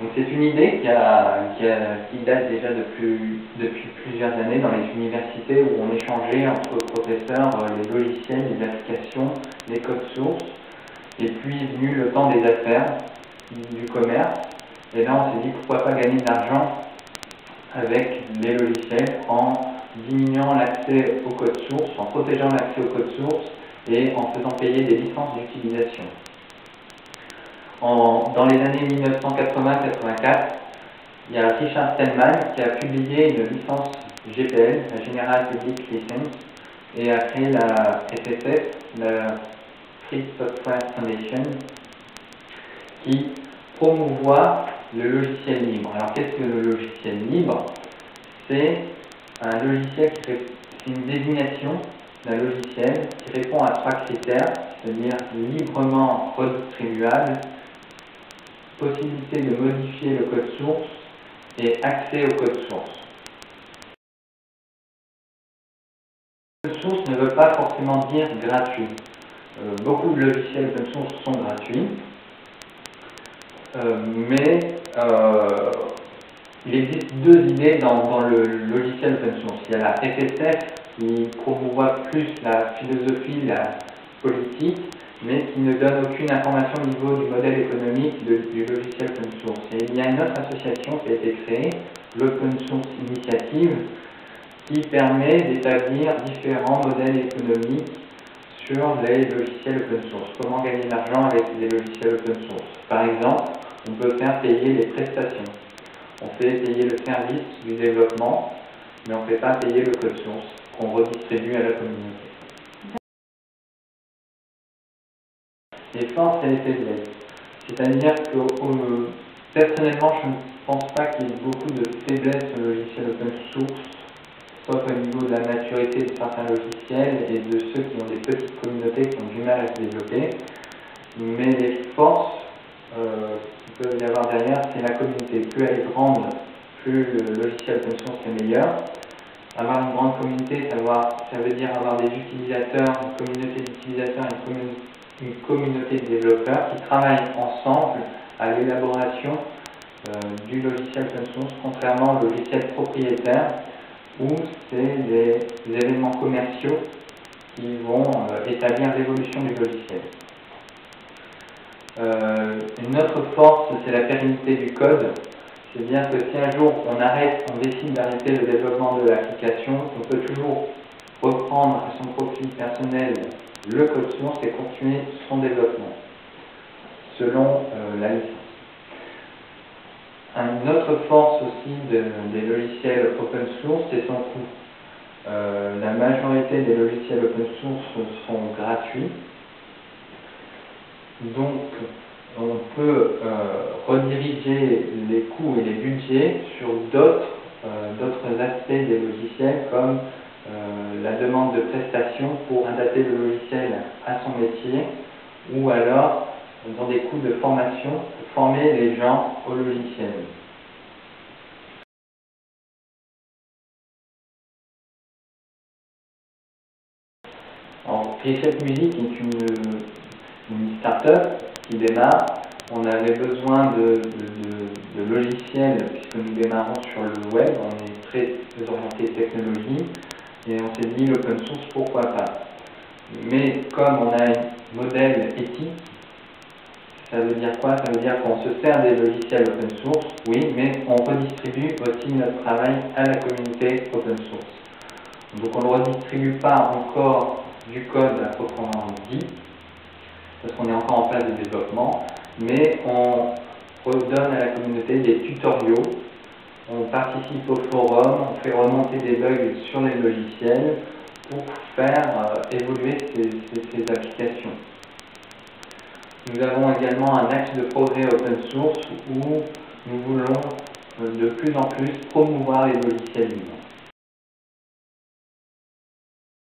Donc c'est une idée qui date déjà depuis plusieurs années dans les universités où on échangeait entre professeurs les logiciels, les applications, les codes sources. Et puis est venu le temps des affaires, du commerce. Et là on s'est dit pourquoi pas gagner de l'argent avec les logiciels en diminuant l'accès au code source, en protégeant l'accès au code source et en faisant payer des licences d'utilisation. Dans les années 1980-84, il y a Richard Stallman qui a publié une licence GPL, la General Public License, et a créé la FSF, la Free Software Foundation, qui promouvoit le logiciel libre. Alors qu'est-ce que le logiciel libre? C'est un logiciel c'est une désignation d'un logiciel qui répond à 3 critères, c'est-à-dire librement redistribuable, possibilité de modifier le code source et accès au code source. Le code source ne veut pas forcément dire gratuit. Beaucoup de logiciels open source sont gratuits, mais il existe deux idées dans le logiciel open source. Il y a la FSF qui promouvoit plus la philosophie, la politique, mais qui ne donne aucune information au niveau du modèle économique du logiciel open source. Et il y a une autre association qui a été créée, l'Open Source Initiative, qui permet d'établir différents modèles économiques sur les logiciels open source. Comment gagner de l'argent avec les logiciels open source? Par exemple, on peut faire payer les prestations. On fait payer le service du développement, mais on ne fait pas payer le code source qu'on redistribue à la communauté. Les forces et les faiblesses. C'est-à-dire que personnellement, je ne pense pas qu'il y ait beaucoup de faiblesses au logiciel open source, soit au niveau de la maturité de certains logiciels et de ceux qui ont des petites communautés qui ont du mal à se développer. Mais les forces qu'il peut y avoir derrière, c'est la communauté. Plus elle est grande, plus le logiciel open source est meilleur. Avoir une grande communauté, ça veut dire avoir des utilisateurs, une communauté d'utilisateurs, une communauté de développeurs qui travaillent ensemble à l'élaboration du logiciel open source, contrairement au logiciel propriétaire où c'est des événements commerciaux qui vont établir l'évolution du logiciel. Une autre force, c'est la pérennité du code. C'est-à-dire que si un jour on décide d'arrêter le développement de l'application, on peut toujours reprendre à son profit personnel le code source et continuer son développement selon la licence. Une autre force aussi des logiciels open source, c'est son coût. La majorité des logiciels open source sont gratuits, donc on peut rediriger les coûts et les budgets sur d'autres aspects des logiciels comme la demande de prestations pour adapter le logiciel à son métier ou alors dans des coûts de formation pour former les gens au logiciel. Alors, Reset Music est une start-up qui démarre. On avait besoin de logiciels puisque nous démarrons sur le web, on est très orienté technologie et on s'est dit l'open source, pourquoi pas. Mais comme on a un modèle éthique, ça veut dire quoi? Ça veut dire qu'on se sert des logiciels open source, oui, mais on redistribue aussi notre travail à la communauté open source. Donc on ne redistribue pas encore du code à proprement dit, parce qu'on est encore en phase de développement, mais on redonne à la communauté des tutoriaux, on participe au forum, on fait remonter des bugs sur les logiciels pour faire évoluer ces applications. Nous avons également un axe de progrès open source où nous voulons de plus en plus promouvoir les logiciels libres.